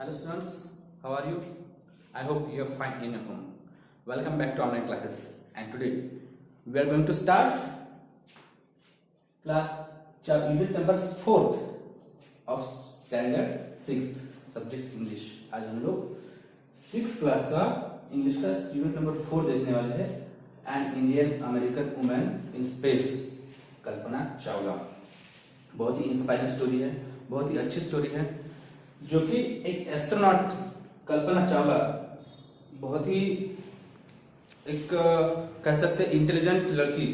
Hello students, how are you? I hope you are fine in your home. Welcome back to online classes. And today we are going to start unit number 4 of standard 6th subject English. आज हम लोग 6th class का English का unit number 4 देखने वाले हैं. An Indian American women in space, Kalpana Chawla. बहुत ही इंस्पायरिंग स्टोरी है, बहुत ही अच्छी स्टोरी है, जो कि एक एस्ट्रोनॉट कल्पना चावला बहुत ही एक कह सकते हैं इंटेलिजेंट लड़की,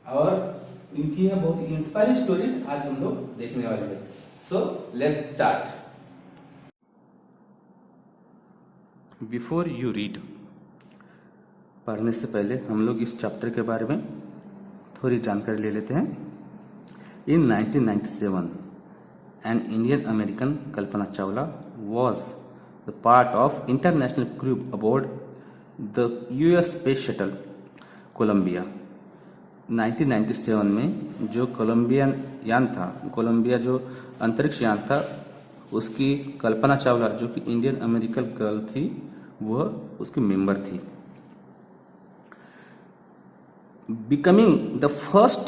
और इनकी है बहुत ही इंस्पायरिंग स्टोरी आज हम लोग देखने वाले हैं. So let's start. Before you read, पढ़ने से पहले हम लोग इस चैप्टर के बारे में थोड़ी जानकारी ले लेते हैं. इन 1997 an Indian American Kalpana Chawla was the part of international crew aboard the US space shuttle Columbia. 1997 में जो कोलंबियन यान था, कोलंबिया जो अंतरिक्ष यान था, उसकी कल्पना चावला जो कि इंडियन अमेरिकन गर्ल थी, वह उसकी मेंबर थी. Becoming the first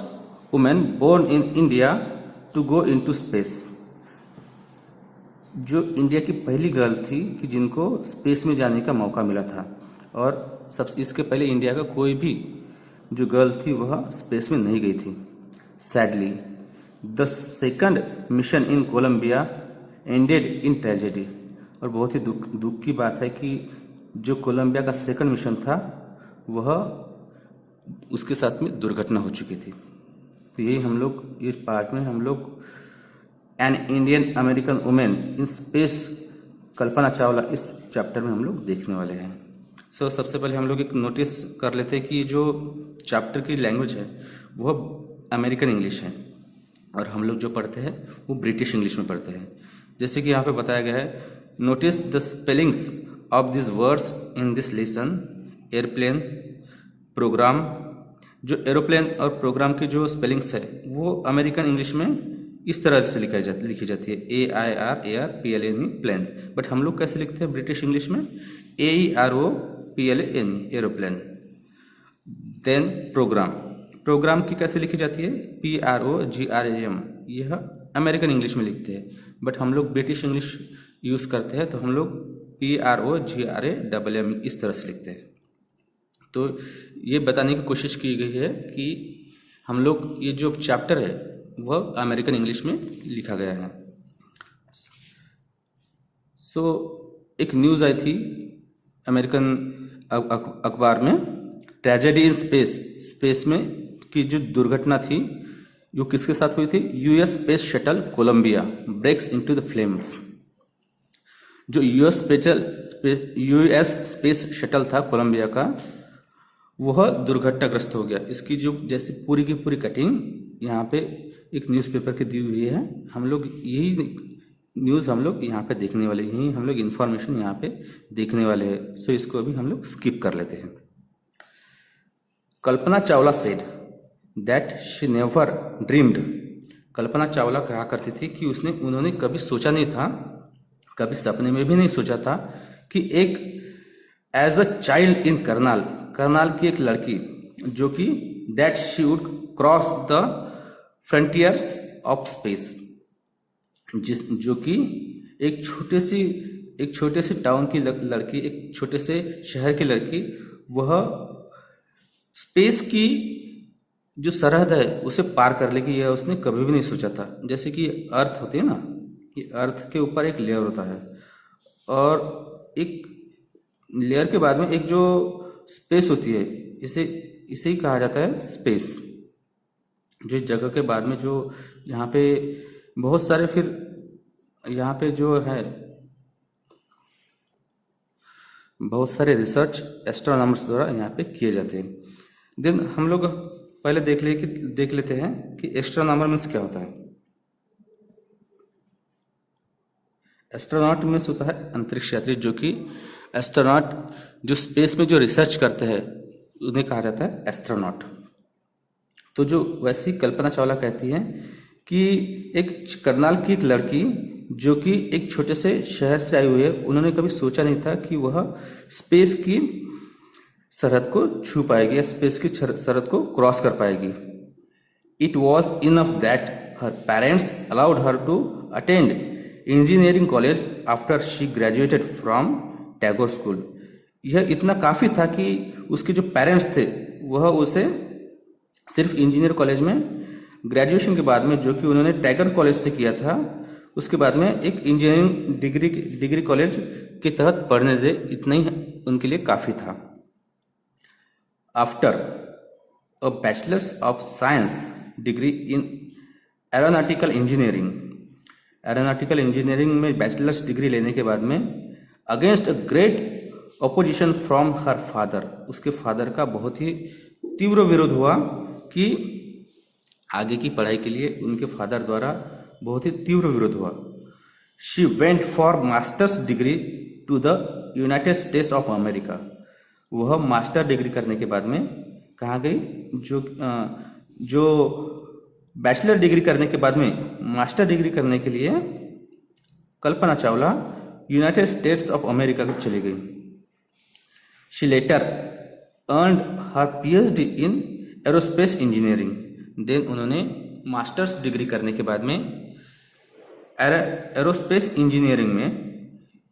woman born in India to go into space, जो इंडिया की पहली गर्ल थी कि जिनको स्पेस में जाने का मौका मिला था. और सब इसके पहले इंडिया का कोई भी जो गर्ल थी वह स्पेस में नहीं गई थी. Sadly the second mission in Columbia ended in tragedy. और बहुत ही दुख की बात है कि जो कोलंबिया का सेकंड मिशन था वह उसके साथ में दुर्घटना हो चुकी थी. तो यही हम लोग इस पार्ट में हम लोग an Indian American women in space Kalpana Chawla इस चैप्टर में हम लोग देखने वाले हैं. सो सबसे पहले हम लोग एक नोटिस कर लेते हैं कि जो चैप्टर की लैंग्वेज है वह अमेरिकन इंग्लिश है, और हम लोग जो पढ़ते हैं वो ब्रिटिश इंग्लिश में पढ़ते हैं. जैसे कि यहाँ पे बताया गया है, notice the spellings of this words in this lesson. Airplane, program. जो एरोप्लेन और प्रोग्राम की जो स्पेलिंग्स है वो अमेरिकन इंग्लिश में इस तरह से लिखी जाती है, AIRARPLANE प्लेन. बट हम लोग कैसे लिखते हैं ब्रिटिश इंग्लिश में? AEROPLANE aeroplane. Then program, program की कैसे लिखी जाती है? PROGRAM. यह अमेरिकन इंग्लिश में लिखते हैं, बट हम लोग ब्रिटिश इंग्लिश यूज करते हैं तो हम लोग PROGRAM इस तरह से लिखते हैं. तो ये बताने की कोशिश की गई है कि हम लोग ये जो चैप्टर है वह अमेरिकन इंग्लिश में लिखा गया है. सो एक न्यूज़ आई थी अमेरिकन अखबार में, ट्रेजेडी इन स्पेस. स्पेस में की जो दुर्घटना थी वो किसके साथ हुई थी? US space shuttle Columbia breaks into the flames. जो US स्पेस शटल था कोलंबिया का, वह दुर्घटनाग्रस्त हो गया. इसकी जो जैसे पूरी की पूरी कटिंग यहाँ पे एक न्यूज़पेपर की दी हुई है. हम लोग यही न्यूज़ हम लोग यहाँ पे देखने वाले, यही हम लोग इन्फॉर्मेशन यहाँ पे देखने वाले हैं. सो इसको अभी हम लोग स्किप कर लेते हैं. Kalpana Chawla said that she never dreamed. Kalpana Chawla कहा करती थी कि उन्होंने कभी सोचा नहीं था, कभी सपने में भी नहीं सोचा था कि एक as a child in Karnal की एक लड़की, जो कि that she would cross the frontiers of space, जो कि एक छोटे से टाउन की लड़की, एक छोटे से शहर की लड़की, वह स्पेस की जो सरहद है उसे पार कर लेगी, यह उसने कभी भी नहीं सोचा था. जैसे कि अर्थ होती है ना, कि अर्थ के ऊपर एक लेयर होता है, और एक लेयर के बाद में एक जो स्पेस होती है, इसे ही कहा जाता है स्पेस. जो इस जगह के बाद में जो यहाँ पे बहुत सारे, फिर यहाँ पे जो है बहुत सारे रिसर्च एस्ट्रोनॉमर्स द्वारा यहाँ पे किए जाते हैं. देन हम लोग पहले देख लेते हैं कि एस्ट्रोनॉमर मीन्स क्या होता है. एस्ट्रोनॉट मीन्स होता है अंतरिक्ष यात्री. जो कि एस्ट्रोनॉट जो स्पेस में जो रिसर्च करते हैं उन्हें कहा जाता है एस्ट्रोनॉट. तो जो वैसे ही कल्पना चावला कहती हैं कि एक करनाल की एक लड़की जो कि एक छोटे से शहर से आए हुए, उन्होंने कभी सोचा नहीं था कि वह स्पेस की सरहद को छू पाएगी या स्पेस की सरहद को क्रॉस कर पाएगी। It was enough that her parents allowed her to attend engineering college after she graduated from Tagore school. यह इतना काफ़ी था कि उसके जो पेरेंट्स थे वह उसे सिर्फ इंजीनियर कॉलेज में ग्रेजुएशन के बाद में, जो कि उन्होंने टैगोर कॉलेज से किया था, उसके बाद में एक इंजीनियरिंग डिग्री कॉलेज के तहत पढ़ने दे, इतना ही उनके लिए काफ़ी था। After a bachelors of science degree in aeronautical engineering में बैचलर्स डिग्री लेने के बाद में against a great opposition from her father, उसके फादर का बहुत ही तीव्र विरोध हुआ कि आगे की पढ़ाई के लिए उनके फादर द्वारा बहुत ही तीव्र विरोध हुआ। She went for masters degree to the United States of America. वह मास्टर डिग्री करने के बाद में कहाँ गई? जो बैचलर डिग्री करने के बाद में मास्टर डिग्री करने के लिए Kalpana Chawla United States of America को चली गई। She later earned her PhD in aerospace engineering. Then उन्होंने मास्टर्स डिग्री करने के बाद में एरोस्पेस इंजीनियरिंग में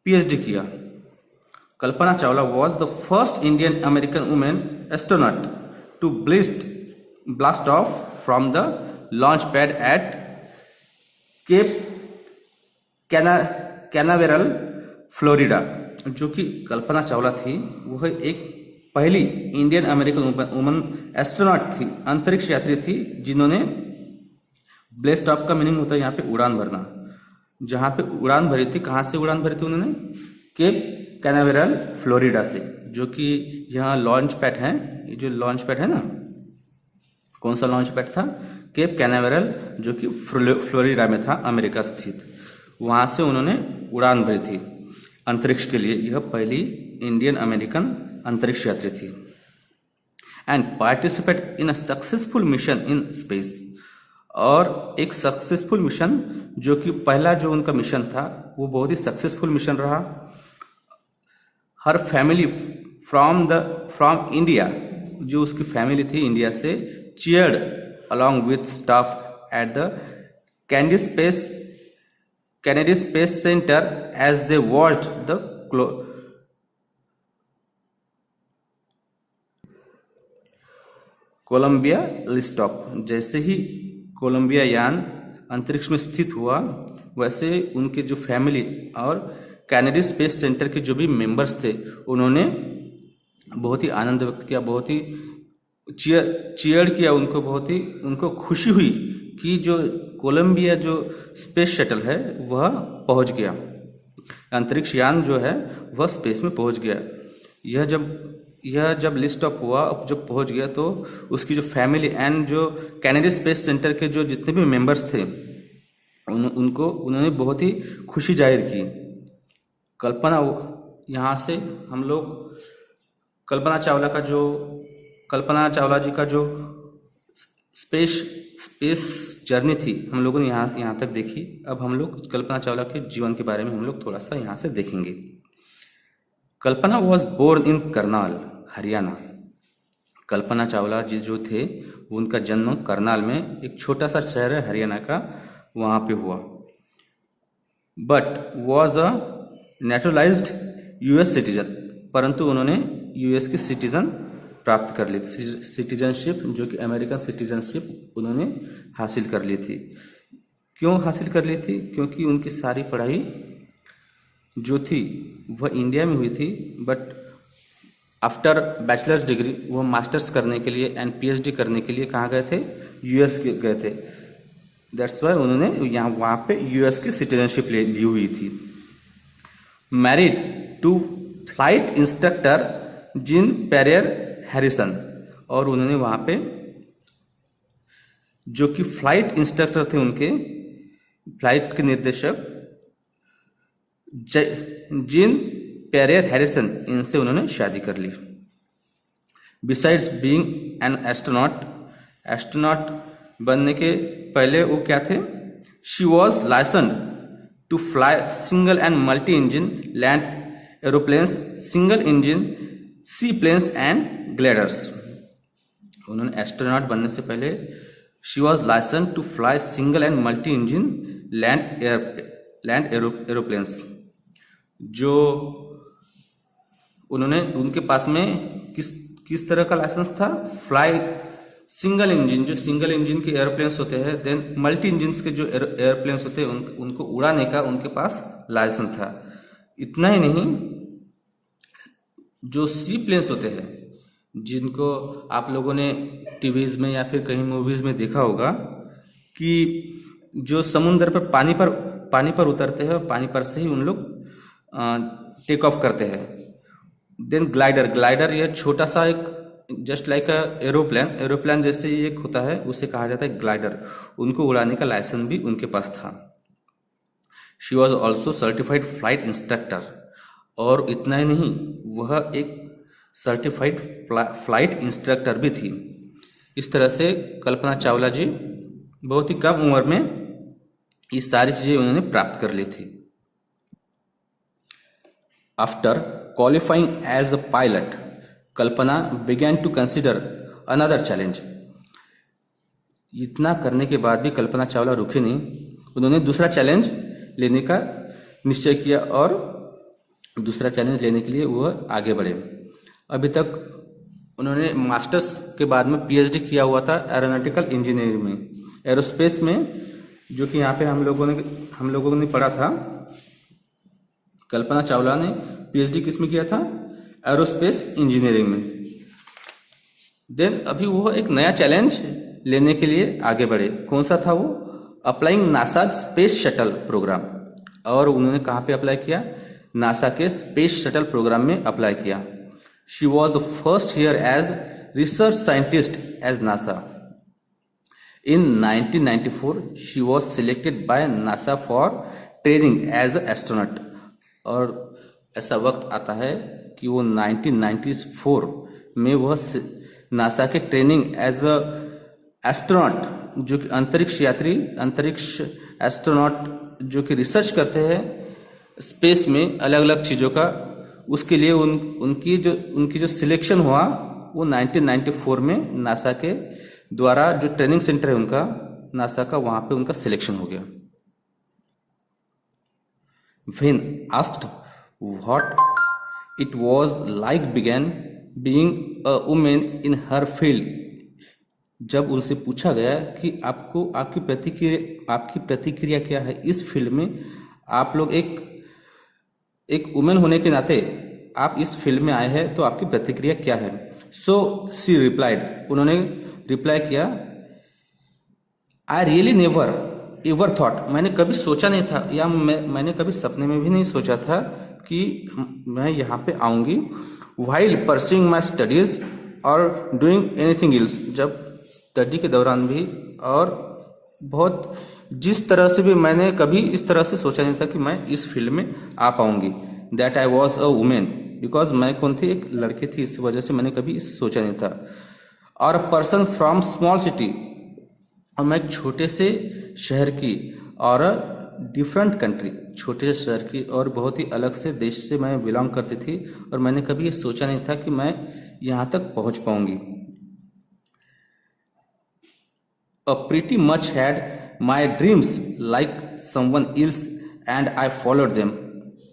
पीएचडी किया। Kalpana Chawla was the first Indian American women astronaut to blast off from the launch pad at Cape Canaveral Florida. जो कि कल्पना चावला थी वह एक पहली इंडियन अमेरिकन वुमन एस्ट्रोनॉट थी, अंतरिक्ष यात्री थी, जिन्होंने ब्लास्ट ऑफ का मीनिंग होता है यहाँ पे उड़ान भरना। जहाँ पे उड़ान भरी थी, कहाँ से उड़ान भरी थी उन्होंने? केप कैनावेरल फ्लोरिडा से, जो कि यहाँ लॉन्च पैड है। ये जो लॉन्च पैड है ना, कौन सा लॉन्च पैड था? केप कैनावेरल, जो कि फ्लोरिडा में था, अमेरिका स्थित। वहाँ से उन्होंने उड़ान भरी थी अंतरिक्ष के लिए। यह पहली इंडियन अमेरिकन अंतरिक्ष यात्री थी। And participate in a successful mission in space. और एक सक्सेसफुल मिशन, जो कि पहला जो उनका मिशन था वो बहुत ही सक्सेसफुल मिशन रहा। हर फैमिली फ्रॉम इंडिया, जो उसकी फैमिली थी इंडिया से, cheered along with staff at the Kennedy Space Center as they watched the Columbia lift off. जैसे ही कोलंबिया यान अंतरिक्ष में स्थित हुआ, वैसे उनके जो फैमिली और कैनेडी स्पेस सेंटर के जो भी मेंबर्स थे, उन्होंने बहुत ही आनंद व्यक्त किया, बहुत ही चीयर किया उनको, बहुत ही उनको खुशी हुई कि जो कोलंबिया जो स्पेस शटल है वह पहुंच गया, अंतरिक्ष यान जो है वह स्पेस में पहुंच गया। यह जब लिस्ट ऑफ हुआ, जब पहुंच गया, तो उसकी जो फैमिली एंड जो कैनेडी स्पेस सेंटर के जो जितने भी मेंबर्स थे उन्होंने बहुत ही खुशी जाहिर की। यहाँ से हम लोग कल्पना चावला जी का जो स्पेस जर्नी थी हम लोगों ने यहाँ तक देखी। अब हम लोग कल्पना चावला के जीवन के बारे में हम लोग थोड़ा सा यहाँ से देखेंगे। Kalpana was born in Karnal, Haryana. Kalpana Chawla ji जो थे, उनका जन्म करनाल में, एक छोटा सा शहर है हरियाणा का, वहाँ पे हुआ। But was a naturalised US citizen, परंतु उन्होंने यूएस की सिटीजन प्राप्त कर ली थी, सिटीजनशिप, जो कि अमेरिकन सिटीजनशिप उन्होंने हासिल कर ली थी। क्यों हासिल कर ली थी? क्योंकि उनकी सारी पढ़ाई जो थी वह इंडिया में हुई थी, बट आफ्टर बैचलर्स डिग्री वह मास्टर्स करने के लिए एंड पीएचडी करने के लिए कहाँ गए थे? यूएस गए थे। दैट्स वाई उन्होंने वहाँ पे यूएस की सिटीजनशिप ली हुई थी। Married to flight instructor Jean Pierre Harrison, और उन्होंने वहाँ पे जो कि फ्लाइट इंस्ट्रक्टर थे, उनके फ्लाइट के निर्देशक जीन पेरियर हैरिसन, इनसे उन्होंने शादी कर ली। बिसाइड्स बीइंग एन एस्ट्रोनॉट बनने के पहले वो क्या थे? She was licensed to fly single and multi-engine land aeroplanes, single engine seaplanes and gliders. उन्होंने एस्ट्रोनॉट बनने से पहले she was license to fly single and multi engine land aeroplanes. जो उन्होंने उनके पास में किस तरह का लाइसेंस था? फ्लाई सिंगल इंजन, जो सिंगल इंजन के एयरप्लेन्स होते हैं, देन मल्टी इंजन के जो एयरप्लेन्स होते हैं उनको उड़ाने का उनके पास लाइसेंस था। इतना ही नहीं, जो सी प्लेन्स होते हैं जिनको आप लोगों ने टीवीज में या फिर कहीं मूवीज में देखा होगा कि जो समुद्र पर पानी पर उतरते हैं और पानी पर से ही उन लोग टेक ऑफ करते हैं। देन ग्लाइडर यह छोटा सा एक जस्ट लाइक एरोप्लेन जैसे ही एक होता है, उसे कहा जाता है ग्लाइडर। उनको उड़ाने का लाइसेंस भी उनके पास था। She was also certified flight instructor, और इतना ही नहीं, वह एक सर्टिफाइड फ्लाइट इंस्ट्रक्टर भी थी। इस तरह से कल्पना चावला जी बहुत ही कम उम्र में ये सारी चीजें उन्होंने प्राप्त कर ली थी। After qualifying as a pilot, Kalpana began to consider another challenge. इतना करने के बाद भी कल्पना चावला रुके नहीं, उन्होंने दूसरा चैलेंज लेने का निश्चय किया और दूसरा चैलेंज लेने के लिए वह आगे बढ़े। अभी तक उन्होंने मास्टर्स के बाद में पीएचडी किया हुआ था एरोनॉटिकल इंजीनियरिंग में, एरोस्पेस में, जो कि यहाँ पे हम लोगों ने पढ़ा था। कल्पना चावला ने पीएचडी किस में किया था? एरोस्पेस इंजीनियरिंग में। देन अभी वो एक नया चैलेंज लेने के लिए आगे बढ़े। कौन सा था वो? Applying NASA space shuttle program. और उन्होंने कहाँ पे अप्लाई किया? नासा के स्पेस शटल प्रोग्राम में अप्लाई किया। She was the first here as research scientist as NASA. In 1994 she was selected by NASA for training as a astronaut. और ऐसा वक्त आता है कि वो 1994 में वह नासा के ट्रेनिंग एज अ एस्ट्रोनॉट, जो कि अंतरिक्ष एस्ट्रोनॉट जो कि रिसर्च करते हैं स्पेस में अलग अलग चीज़ों का, उसके लिए उनकी जो सिलेक्शन हुआ वो 1994 में नासा के द्वारा, जो ट्रेनिंग सेंटर है उनका नासा का, वहाँ पे उनका सिलेक्शन हो गया। When asked what it was like being a woman in her field, जब उनसे पूछा गया कि आपकी प्रतिक्रिया क्या है इस फील्ड में, आप लोग एक वुमेन होने के नाते आप इस फील्ड में आए हैं, तो आपकी प्रतिक्रिया क्या है? सो शी रिप्लाइड, उन्होंने रिप्लाई किया, I really never ever thought, मैंने कभी सोचा नहीं था, या मैंने कभी सपने में भी नहीं सोचा था कि मैं यहाँ पे आऊँगी। व्हाइल परस्यूइंग माई स्टडीज और डूइंग एनीथिंग एल्स, जब स्टडी के दौरान भी, और बहुत जिस तरह से भी मैंने कभी इस तरह से सोचा नहीं था कि मैं इस फील्ड में आ पाऊँगी। That I was a women, because मैं कौन थी? एक लड़की थी, इस वजह से मैंने कभी सोचा नहीं था। और पर्सन फ्रॉम स्मॉल सिटी, और मैं छोटे से शहर की, और डिफरेंट कंट्री, छोटे से शहर की और बहुत ही अलग से देश से मैं बिलोंग करती थी, और मैंने कभी ये सोचा नहीं था कि मैं यहाँ तक पहुँच पाऊँगी। A pretty much had my dreams like someone else and I followed them,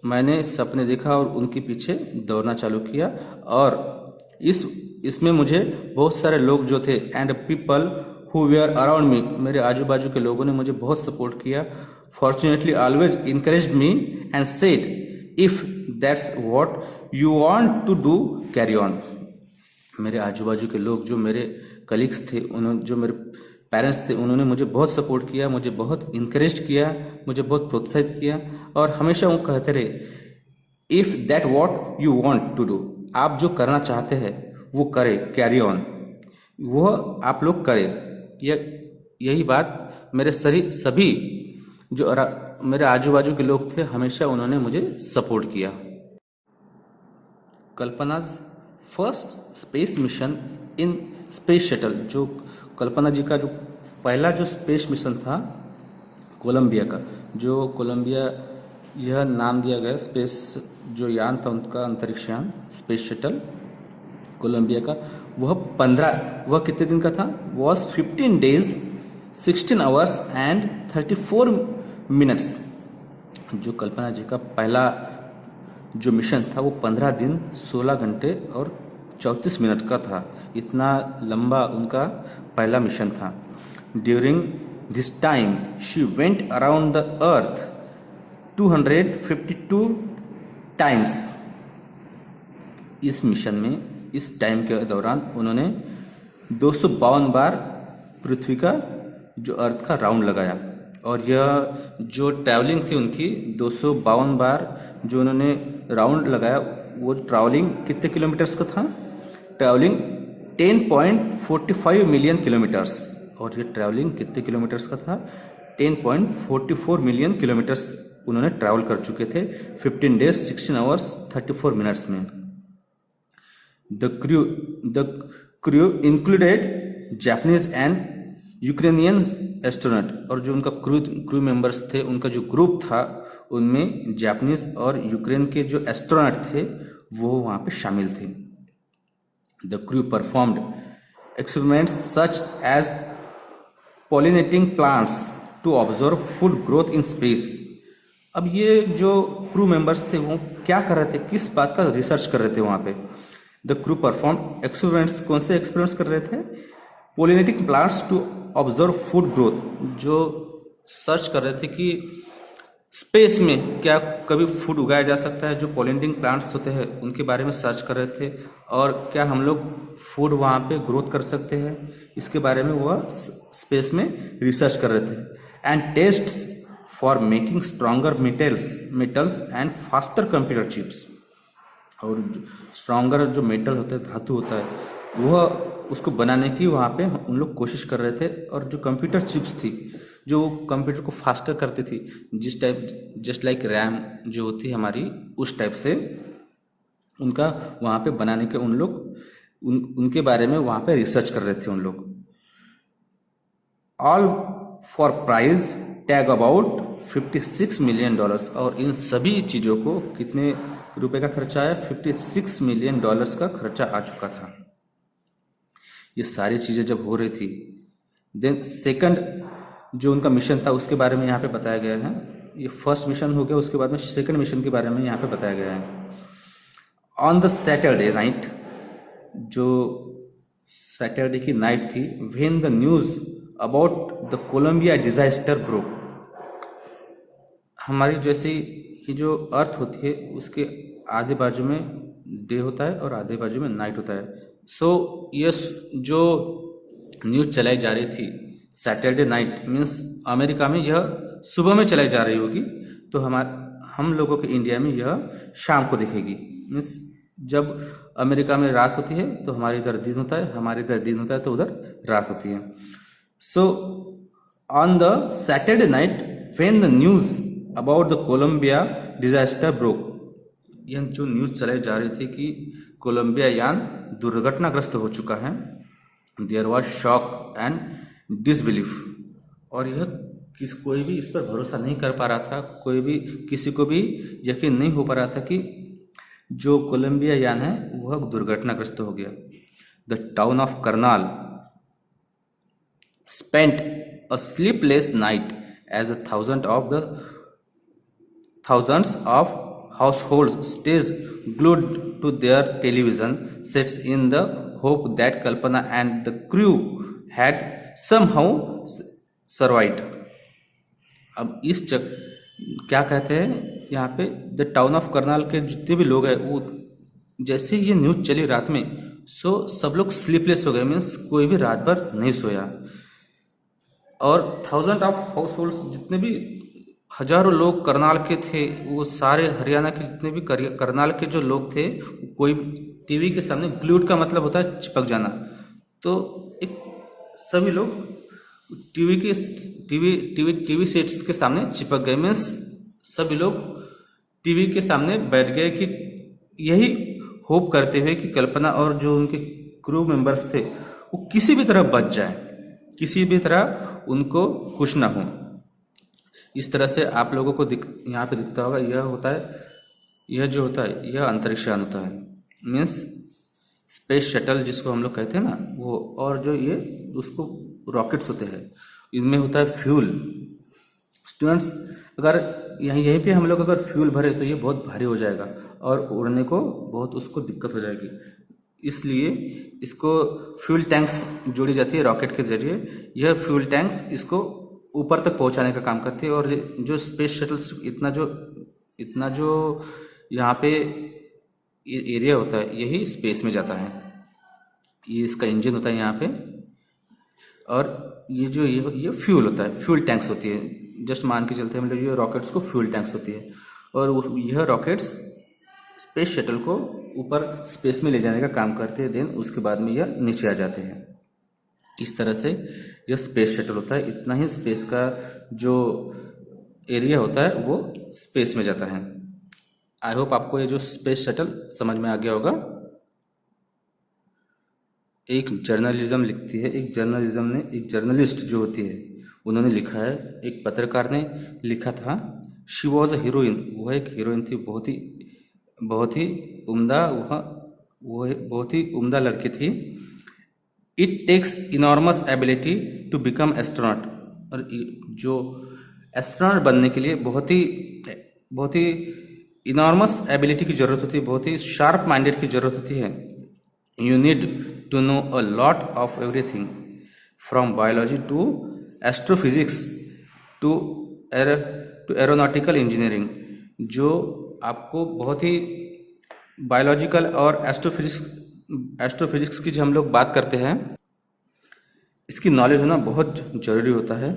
मैंने सपने देखा और उनके पीछे दौड़ना चालू किया, और इसमें मुझे बहुत सारे लोग जो थे, and people who were around me, मेरे आजू बाजू के लोगों ने मुझे बहुत सपोर्ट किया। Fortunately always encouraged me and said if that's what you want to do carry on. मेरे आजू बाजू के लोग, जो मेरे कलीग्स थे, उन्होंने, जो मेरे पेरेंट्स थे, उन्होंने मुझे बहुत सपोर्ट किया, मुझे बहुत इंकरेज किया, मुझे बहुत प्रोत्साहित किया, और हमेशा वो कहते रहे if that what you want to do, आप जो करना चाहते हैं वो करें, कैरी ऑन, वो आप लोग करें। यही बात मेरे सभी जो मेरे आजू बाजू के लोग थे, हमेशा उन्होंने मुझे सपोर्ट किया। Kalpana's first space mission in space shuttle, जो कल्पना जी का जो पहला जो स्पेस मिशन था कोलंबिया का, जो कोलंबिया, यह नाम दिया गया स्पेस जो यान था उनका, अंतरिक्ष यान स्पेस शटल कोलंबिया का, वह कितने दिन का था? Was 15 days 16 hours and 34 minutes। जो कल्पना जी का पहला जो मिशन था वो 15 दिन 16 घंटे और 34 मिनट का था। इतना लंबा उनका पहला मिशन था। During this time she went around the earth 252 times. इस मिशन में, इस टाइम के दौरान उन्होंने 252 बार पृथ्वी का जो अर्थ का राउंड लगाया। और यह जो ट्रैवलिंग थी उनकी 252 बार जो उन्होंने राउंड लगाया, वो ट्रैवलिंग कितने किलोमीटर्स का था? Travelling 10.45 million kilometres. और ये ट्रैवलिंग कितने किलोमीटर्स का था? 10.44 मिलियन किलोमीटर्स उन्होंने ट्रैवल कर चुके थे 15 days 16 hours 34 minutes में। The crew included Japanese and Ukrainian astronaut. और जो उनका क्रू मेंबर्स थे, उनका जो ग्रुप था उनमें जापानीज और यूक्रेन के जो एस्ट्रोनॉट थे वो वहाँ पे शामिल थे। The crew performed experiments such as pollinating plants to observe food growth in space. अब ये जो क्रू मेंबर्स थे वो क्या कर रहे थे, किस बात का रिसर्च कर रहे थे वहाँ पे? द क्रू परफॉर्म एक्सपेरिमेंट्स, कौन से एक्सपेरिमेंट्स कर रहे थे? Pollinating plants to observe food growth, जो सर्च कर रहे थे कि स्पेस में क्या कभी फूड उगाया जा सकता है। जो पॉलिनेटिंग प्लांट्स होते हैं उनके बारे में सर्च कर रहे थे, और क्या हम लोग फूड वहाँ पे ग्रोथ कर सकते हैं, इसके बारे में वह स्पेस में रिसर्च कर रहे थे। And tests for making stronger metals and faster computer chips. और स्ट्रॉन्गर जो मेटल होता है, धातु होता है, वह उसको बनाने की वहाँ पे उन लोग कोशिश कर रहे थे। और जो कंप्यूटर चिप्स थी जो कंप्यूटर को फास्टर करती थी, जिस टाइप जस्ट लाइक रैम जो होती है हमारी, उस टाइप से उनका वहाँ पे बनाने के उनके बारे में वहाँ पे रिसर्च कर रहे थे उन लोग। All for prize tag about $56 million. और इन सभी चीज़ों को कितने रुपए का खर्चा आया? $56 मिलियन का खर्चा आ चुका था। ये सारी चीज़ें जब हो रही थी, देन सेकंड जो उनका मिशन था उसके बारे में यहाँ पे बताया गया है। ये फर्स्ट मिशन हो गया, उसके बाद में सेकंड मिशन के बारे में यहाँ पे बताया गया है। ऑन द सैटरडे नाइट, जो सैटरडे की नाइट थी, when the news about the Columbia disaster broke. हमारी जैसी ये जो अर्थ होती है उसके आधे बाजू में डे होता है और आधे बाजू में नाइट होता है। सो ये जो न्यूज़ चलाई जा रही थी सैटरडे नाइट, मीन्स अमेरिका में यह सुबह में चलाई जा रही होगी, तो हम लोगों के इंडिया में यह शाम को दिखेगी। मीन्स जब अमेरिका में रात होती है तो हमारे इधर दिन होता है, हमारे इधर दिन होता है तो उधर रात होती है। So on the Saturday night when the news about the Columbia disaster broke, यह जो न्यूज़ चलाई जा रही थी कि कोलंबिया यान दुर्घटनाग्रस्त हो चुका है, there was shock and disbelief. और यह कोई भी इस पर भरोसा नहीं कर पा रहा था, कोई भी किसी को भी यकीन नहीं हो पा रहा था कि जो कोलंबिया यान है वह दुर्घटनाग्रस्त हो गया। The town of Karnal spent a sleepless night as thousands of households stayed glued to their television sets in the hope that Kalpana and the crew had somehow survived। अब क्या कहते हैं यहाँ पे, द टाउन ऑफ करनाल के जितने भी लोग हैं वो जैसे ही ये न्यूज़ चली रात में, सो सब लोग स्लीपलेस हो गए, मीन्स कोई भी रात भर नहीं सोया। और 1000 ऑफ हाउस होल्ड्स, जितने भी हजारों लोग करनाल के थे, वो सारे हरियाणा के जितने भी करनाल के जो लोग थे, कोई टीवी के सामने, ग्लूड का मतलब होता है चिपक जाना, तो एक सभी लोग टीवी सेट्स के सामने चिपक गए। मीन्स सभी लोग टीवी के सामने बैठ गए कि यही होप करते हुए कि कल्पना और जो उनके क्रू मेंबर्स थे वो किसी भी तरह बच जाए, किसी भी तरह उनको कुछ ना हो। इस तरह से आप लोगों को यहाँ पे दिखता होगा, यह होता है, यह जो होता है यह अंतरिक्ष यान होता है, मीन्स स्पेस शटल जिसको हम लोग कहते हैं ना वो, और जो ये उसको रॉकेट्स होते हैं, इनमें होता है फ्यूल। स्टूडेंट्स, अगर यहीं पे हम लोग अगर फ्यूल भरे तो ये बहुत भारी हो जाएगा और उड़ने को बहुत उसको दिक्कत हो जाएगी, इसलिए इसको फ्यूल टैंक्स जोड़ी जाती है रॉकेट के जरिए। यह फ्यूल टैंक्स इसको ऊपर तक पहुंचाने का काम करती है, और जो स्पेस शटल्स इतना जो यहाँ पे एरिया होता है यही स्पेस में जाता है। ये इसका इंजन होता है यहाँ पे, और ये जो ये फ्यूल होता है, फ्यूल टैंक्स होती है। जस्ट मान के चलते हैं हम लोग ये रॉकेट्स को फ्यूल टैंक्स होती है, और यह रॉकेट्स स्पेस शटल को ऊपर स्पेस में ले जाने का काम करते हैं। देन उसके बाद में यह नीचे आ जाते हैं। इस तरह से यह स्पेस शटल होता है। इतना ही स्पेस का जो एरिया होता है वो स्पेस में जाता है। आई होप आपको ये जो स्पेस शटल समझ में आ गया होगा। एक जर्नलिज्म लिखती है, एक जर्नलिस्ट जो होती है उन्होंने लिखा है, एक पत्रकार ने लिखा था, शी वॉज अ हीरोइन, वह एक हीरोइन थी, बहुत ही उम्दा, वो बहुत ही उम्दा लड़की थी। It takes enormous ability to become astronaut, और जो एस्ट्रोनॉट बनने के लिए बहुत ही इनॉर्मस एबिलिटी की जरूरत होती है, बहुत ही शार्प माइंडेड की जरूरत होती है। You need to know a lot of everything from biology to astrophysics to aeronautical engineering. जो आपको बहुत ही बायोलॉजिकल और एस्ट्रोफिजिक्स की जो हम लोग बात करते हैं, इसकी नॉलेज होना बहुत जरूरी होता है।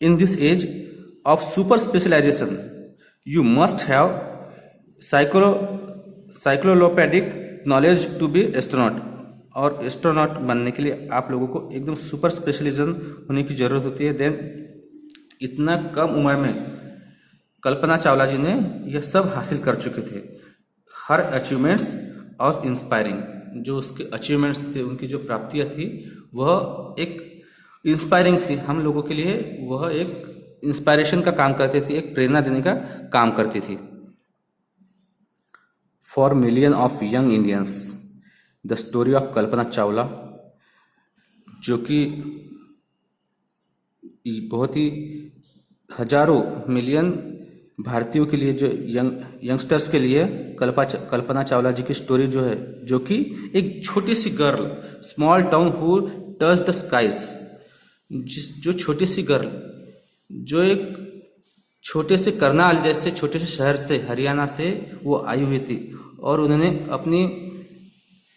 In this age of super specialization you must have cyclopaedic knowledge to be astronaut, और एस्ट्रोनॉट बनने के लिए आप लोगों को एकदम सुपर स्पेशलिज्म होने की जरूरत होती है। देन इतना कम उम्र में कल्पना चावला जी ने यह सब हासिल कर चुके थे। हर अचीवमेंट्स और इंस्पायरिंग, जो उसके अचीवमेंट्स थे, उनकी जो प्राप्तियां थी वह एक इंस्पायरिंग थी हम लोगों के लिए। वह एक इंस्पायरेशन का काम करती थी, एक प्रेरणा देने का काम करती थी। For million of young Indians the story of Kalpana Chawla, जो कि बहुत ही हजारों मिलियन भारतीयों के लिए, जो यंगस्टर्स के लिए कल्पना चावला जी की स्टोरी जो है, जो कि एक छोटी सी girl, small town who touch the skies, जो छोटी सी गर्ल जो एक छोटे से करनाल जैसे छोटे से शहर से, हरियाणा से वो आई हुई थी, और उन्होंने अपनी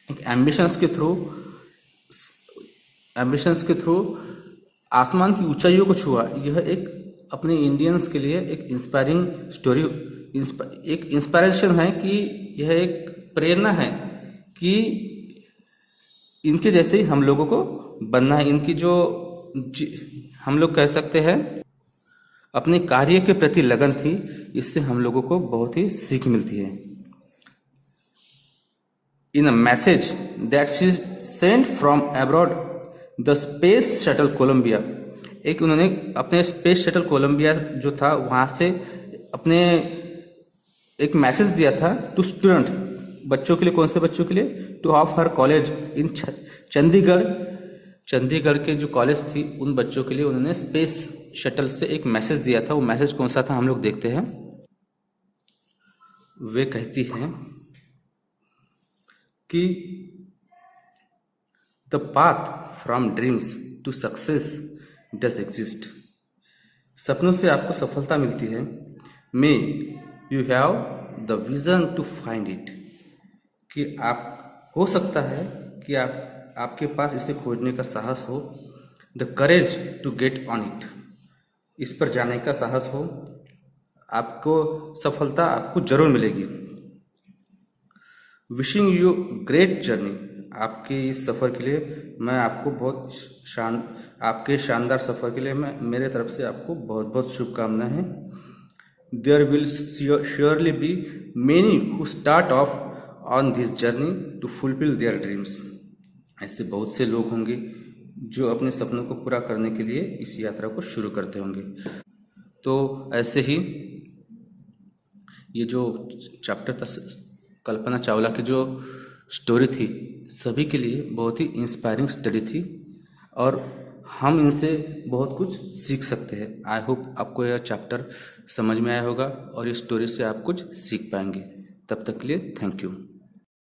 एक एम्बिशंस के थ्रू आसमान की ऊंचाइयों को छुआ। यह एक अपने इंडियंस के लिए एक इंस्पायरिंग स्टोरी, एक इंस्पायरेशन है, कि यह एक प्रेरणा है कि इनके जैसे ही हम लोगों को बनना है। इनकी जो हम लोग कह सकते हैं अपने कार्य के प्रति लगन थी, इससे हम लोगों को बहुत ही सीख मिलती है। In a message that she sent from abroad the space shuttle Columbia, एक उन्होंने अपने स्पेस शटल कोलंबिया जो था वहाँ से अपने एक मैसेज दिया था टू स्टूडेंट, बच्चों के लिए। कौन से बच्चों के लिए? Two of her college in Chandigarh के जो कॉलेज थी उन बच्चों के लिए उन्होंने स्पेस शटल से एक मैसेज दिया था। वो मैसेज कौन सा था हम लोग देखते हैं। वे कहती हैं कि the path from dreams to success does exist, सपनों से आपको सफलता मिलती है। May you have the vision to find it, कि आप हो सकता है कि आपके पास इसे खोजने का साहस हो। The courage to get on it, इस पर जाने का साहस हो, आपको सफलता आपको जरूर मिलेगी। विशिंग यू ग्रेट जर्नी, आपके इस सफ़र के लिए मैं आपको आपके शानदार सफ़र के लिए मैं मेरे तरफ से आपको बहुत बहुत शुभकामनाएं हैं। There will surely be many who start off on this journey to fulfil their dreams, ऐसे बहुत से लोग होंगे जो अपने सपनों को पूरा करने के लिए इस यात्रा को शुरू करते होंगे। तो ऐसे ही ये जो चैप्टर था कल्पना चावला की जो स्टोरी थी सभी के लिए बहुत ही इंस्पायरिंग स्टडी थी और हम इनसे बहुत कुछ सीख सकते हैं। आई होप आपको यह चैप्टर समझ में आया होगा और इस स्टोरी से आप कुछ सीख पाएंगे। तब तक के लिए थैंक यू।